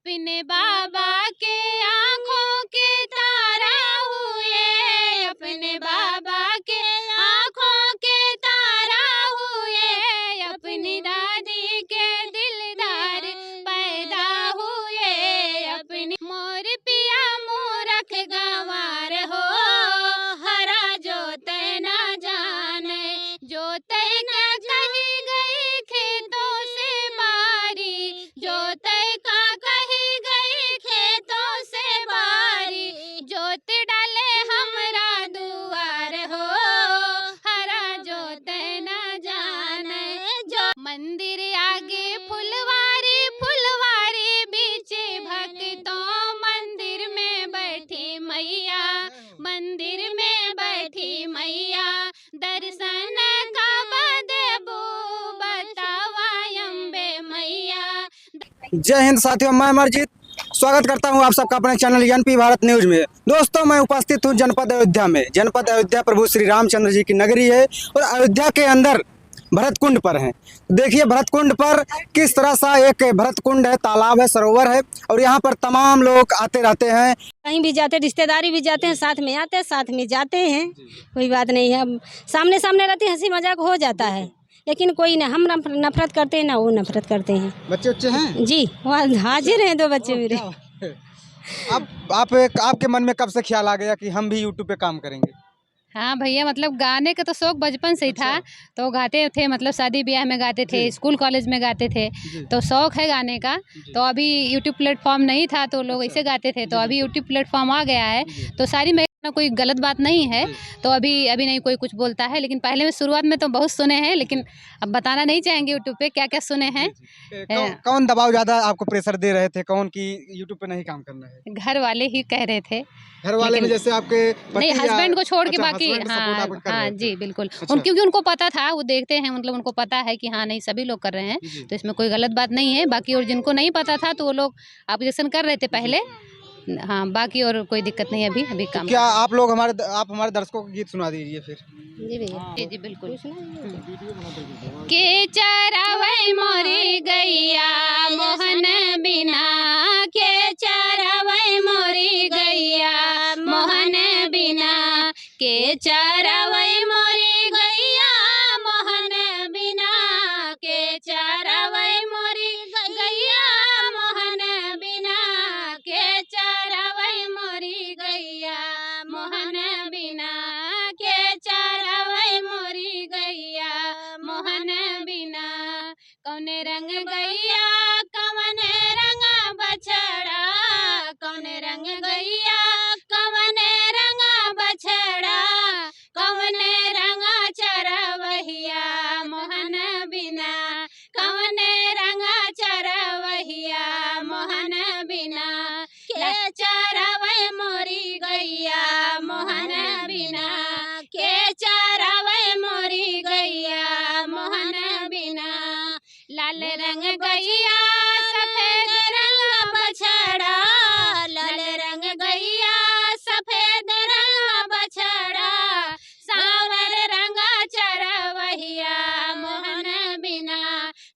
अपने बाबा के आँखों के तारा हुए, अपने बाबा के आँखों के तारा हुए, अपनी दादी के दिलदार पैदा हुए, अपनी मोर पिया मूरख गंवार हो, हरा जोते न जाने, जोते न कही गई खेतों से बारी, जोते का कही गई खेतों से बारी, जोत डाले हमरा दुआर हो, हरा जोते न जाने, जो मंदिर आगे फुलवारी, फुलवारी बीच भक्तों, मंदिर में बैठी मैया, मंदिर में बैठी मैया, दर्शन कब देबू बतावा अम्बे मैया। जय हिंद साथियों, मैं अमरजीत स्वागत करता हूं आप सबका अपने चैनल एनपी भारत न्यूज में। दोस्तों, मैं उपस्थित हूं जनपद अयोध्या में। जनपद अयोध्या प्रभु श्री रामचंद्र जी की नगरी है और अयोध्या के अंदर भरतकुंड पर है। देखिए भरतकुंड पर किस तरह सा एक भरतकुंड है, तालाब है, सरोवर है और यहाँ पर तमाम लोग आते रहते हैं। कहीं भी जाते, रिश्तेदारी भी जाते हैं, साथ में आते हैं, साथ में जाते हैं, कोई बात नहीं है। सामने सामने रहती हंसी मजाक हो जाता है, लेकिन कोई ना हम नफरत करते हैं ना वो नफरत करते हैं। बच्चे बच्चे हैं जी, वहाँ हाजिर हैं 2 बच्चे मेरे। अब आपके मन में कब से ख्याल आ गया कि हम भी यूट्यूब पे काम करेंगे? हाँ भैया, मतलब गाने का तो शौक बचपन से ही था। तो गाते थे, मतलब शादी ब्याह में गाते थे, स्कूल कॉलेज में गाते थे, तो शौक है गाने का। तो अभी यूट्यूब प्लेटफॉर्म नहीं था तो लोग ऐसे गाते थे, तो अभी यूट्यूब प्लेटफॉर्म आ गया है तो सारी में कोई गलत बात नहीं है। तो अभी नहीं कोई कुछ बोलता है, लेकिन पहले में शुरुआत में तो बहुत सुने हैं, लेकिन अब बताना नहीं चाहेंगे यूट्यूब पे क्या क्या सुने हैं। कौन दबाव ज्यादा आपको प्रेशर दे रहे थे, कौन की यूट्यूब पे नहीं काम करना है? घर वाले ही कह रहे थे। घर वाले में जैसे आपके नहीं, हस्बैंड को छोड़ के अच्छा, बाकी husband हाँ support आपको कर हाँ रहे थे। जी बिल्कुल। अच्छा। क्योंकि उनको पता था, वो देखते हैं, मतलब उनको पता है कि हाँ नहीं सभी लोग कर रहे हैं, तो इसमें कोई गलत बात नहीं है। बाकी और जिनको नहीं पता था तो वो लोग ऑब्जेक्शन कर रहे थे पहले। हाँ, बाकी और कोई दिक्कत नहीं है अभी तो काम। क्या आप हमारे दर्शकों को गीत सुना दीजिए फिर। जी भैया, जी जी बिल्कुल। के चरावै मोरी गैया मोहन बिना, के चरावै मोरी गैया मोहन बिना, के चरावै मोरी गैया मोहन बिना, के चरावै मोरी गैया मोहन बिना, के चरावै मोरी गैया मोहन बिना, के चरावै मोरी गैया मोहन बिना। कौन रंग गैया कवन रंग बछड़ा, कौन रंग गैया कवन रंग बछड़ा, कौन रंग चरवहिया मोहन बिना, कौन रंग चरवहिया मोहन बिना, के चरवै मोरी गैया मोहन बिना, के चरवै मोरी गैया मोहन बिना। लाल रंग गैया सफेद रंग बछड़ा, लाल रंग गैया सफेद रंग बछड़ा, सांवर रंग चरवहिया मोहन बिना,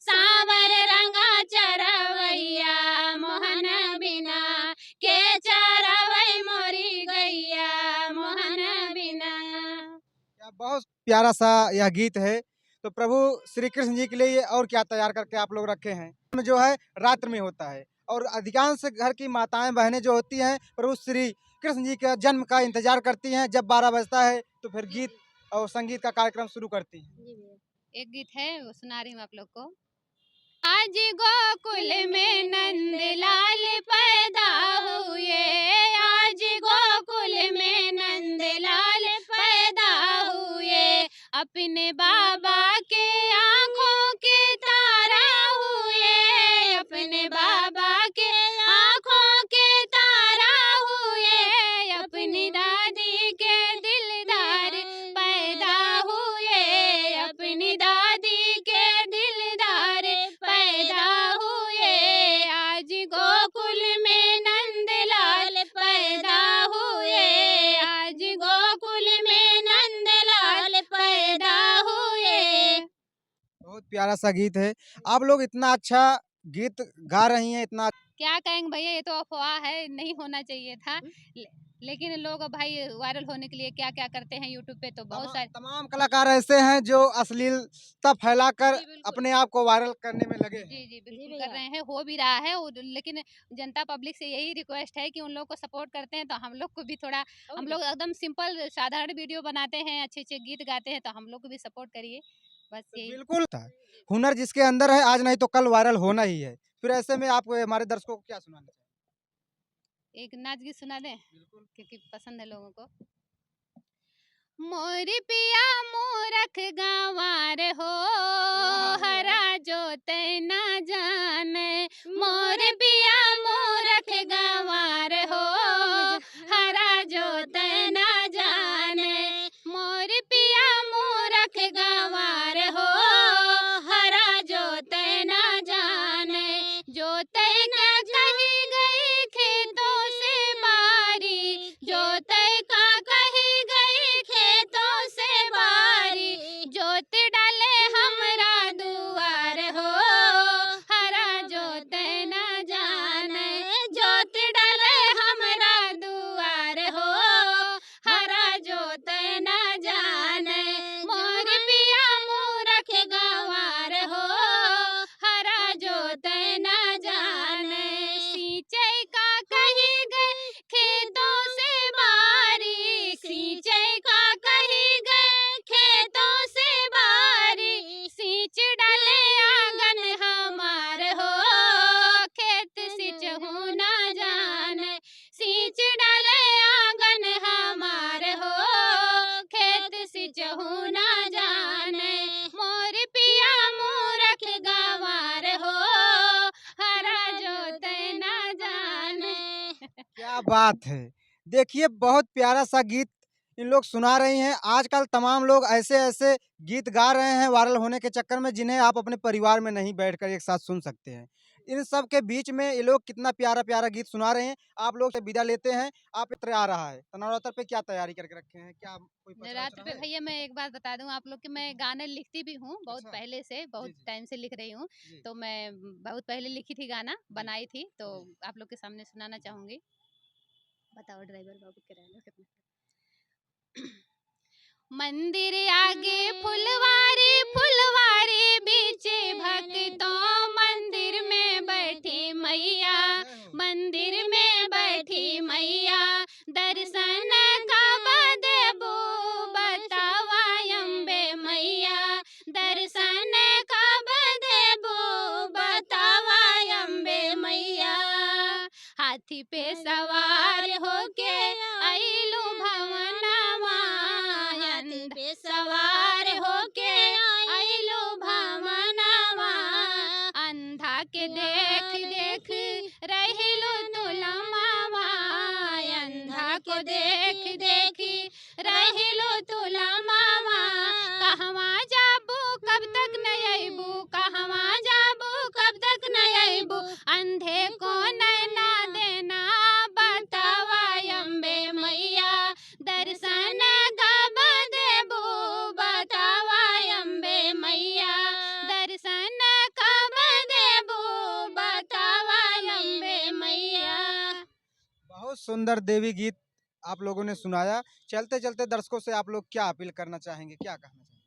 सांवर रंग चरवहिया मोहन बिना, के चरवै मोरी गैया मोहन बिना। बहुत प्यारा सा यह गीत है। तो प्रभु श्री कृष्ण जी के लिए ये और क्या तैयार करके आप लोग रखे हैं? जो है रात्र में होता है और अधिकांश घर की माताएं बहनें जो होती हैं प्रभु श्री कृष्ण जी के जन्म का इंतजार करती हैं। जब 12 बजता है तो फिर गीत और संगीत का कार्यक्रम शुरू करती हैं। एक गीत है वो सुना रही हूँ आप लोग को। आज गोकुल में नंदलाल पैदा हुए, आज गोकुल में नंदलाल पैदा हुए, अपने बाबा के आँखों के तारा हुए, अपने बाबा के आँखों के तारा हुए, अपनी दादी के दिलदार पैदा हुए, अपनी दादी के दिलदार पैदा हुए, आज गोकुल में नंदलाल पैदा हुए, आज गोकुल में नंदलाल पैदा हुए। बहुत प्यारा सा गीत है। आप लोग इतना अच्छा गीत गा रही हैं इतना। क्या कहेंगे भैया, ये तो अफवाह है, नहीं होना चाहिए था। लेकिन लोग अब भाई वायरल होने के लिए क्या क्या करते हैं यूट्यूब पे, तो बहुत सारे तमाम कलाकार ऐसे हैं जो अश्लीलता फैलाकर जी, बिल्कुल। अपने आप को वायरल करने में लगे हैं। जी जी बिल्कुल भैया। कर रहे हैं, हो भी रहा है। लेकिन जनता पब्लिक से यही रिक्वेस्ट है कि उन लोग को सपोर्ट करते हैं तो हम लोग को भी थोड़ा, हम लोग एकदम सिंपल साधारण वीडियो बनाते हैं, अच्छे अच्छे गीत गाते हैं, तो हम लोग को भी सपोर्ट करिए, बस यही। बिल्कुल था, हुनर जिसके अंदर है आज नहीं तो कल वायरल होना ही है। फिर ऐसे में आप हमारे दर्शकों को क्या सुनाना चाहेंगे? एक नाच गीत सुना दें क्योंकि पसंद है लोगों को। मोर पिया मोरख गंवार हो, हरा जोत न जाने। मोर पिया मोरख गंवार हो, हरा जोत न जाने। मोर पिया मोरख गंवार हो, हरा जोत न जाने। जोत न कही गई खेतों से बारी, जोत का कही गई खेतों से बारी। जोत डाले हमरा दुआर हो, हरा जोत न जाने। जोत डाले हमरा दुआर हो, हरा जोत न जाने। मोर पिया मूरख गंवार हो, हरा जोत न जाने। सिंचाई का कही गए खेतों से बारी, सिंचाई का कही गए खेतों से बारी। सींच डाले आंगन हमार हो, खेत सिंचहु न जाने। सींच डाले आंगन हमार हो, खेत सिंचहु न जाने। मोर पिया मूरख गंवार हो, हरा जोत न जाने। क्या बात है। देखिए बहुत प्यारा सा गीत इन लोग सुना रही हैं। आजकल तमाम लोग ऐसे ऐसे गीत गा रहे हैं वायरल होने के चक्कर में, जिन्हें आप अपने परिवार में नहीं बैठकर एक साथ सुन सकते हैं। इन सब के बीच में ये लोग कितना प्यारा प्यारा गीत सुना रहे हैं। आप लोग से विदा लेते हैं। आप इत्र आ रहा है तो नवरात्र पे क्या तैयारी करके रखे हैं? क्या कोई रात पे है? भैया मैं एक बात बता दूं आप लोग कि मैं गाने लिखती भी हूँ बहुत अच्छा। पहले से, बहुत जी, जी। टाइम से लिख रही हूँ। जी। तो मैं बहुत पहले लिखी थी, गाना बनाई थी, तो आप लोग के सामने सुनाना चाहूंगी। बताओ ड्राइवर बाबू किराया कितना। मंदिर आगे फुलवारी, फुलवारी बीच भक्तों, मंदिर में बैठी मैया, मंदिर में बैठी मैया। दर्शन कब देबू बतावा अम्बे मैया, दर्शन कब देबू बतावा अम्बे मैया। हाथी पे सवार होके आइलू भवनवा, हाथी पे सवार होके आइलू भवनवा। अंधा के देख देख रहिलू तुलमावा, अंधा को देख देख रहिलू तुलमावा। कहवा जाबू कब तक न अइबू, कहवा जाबू कब तक न अइबू। अंधे को नैना देना बतावा अम्बे मैया, दर्शन कब देबू बतावा अम्बे मैया, दर्शन कब देबू बतावा अम्बे मैया। बहुत सुंदर देवी गीत आप लोगों ने सुनाया। चलते चलते दर्शकों से आप लोग क्या अपील करना चाहेंगे, क्या कहना चाहेंगे?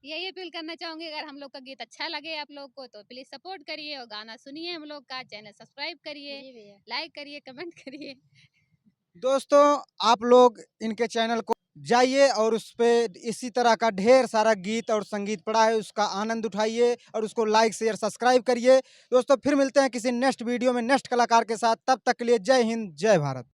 यही अपील करना चाहूंगी, अगर हम लोग का गीत अच्छा लगे आप लोग को तो प्लीज सपोर्ट करिए और गाना सुनिए, हम लोग का चैनल सब्सक्राइब करिए, लाइक करिए, कमेंट करिए। दोस्तों आप लोग इनके चैनल को जाइए और उस पे इसी तरह का ढेर सारा गीत और संगीत पड़ा है, उसका आनंद उठाइए और उसको लाइक शेयर सब्सक्राइब करिए। दोस्तों फिर मिलते हैं किसी नेक्स्ट वीडियो में नेक्स्ट कलाकार के साथ। तब तक के लिए जय हिंद, जय भारत।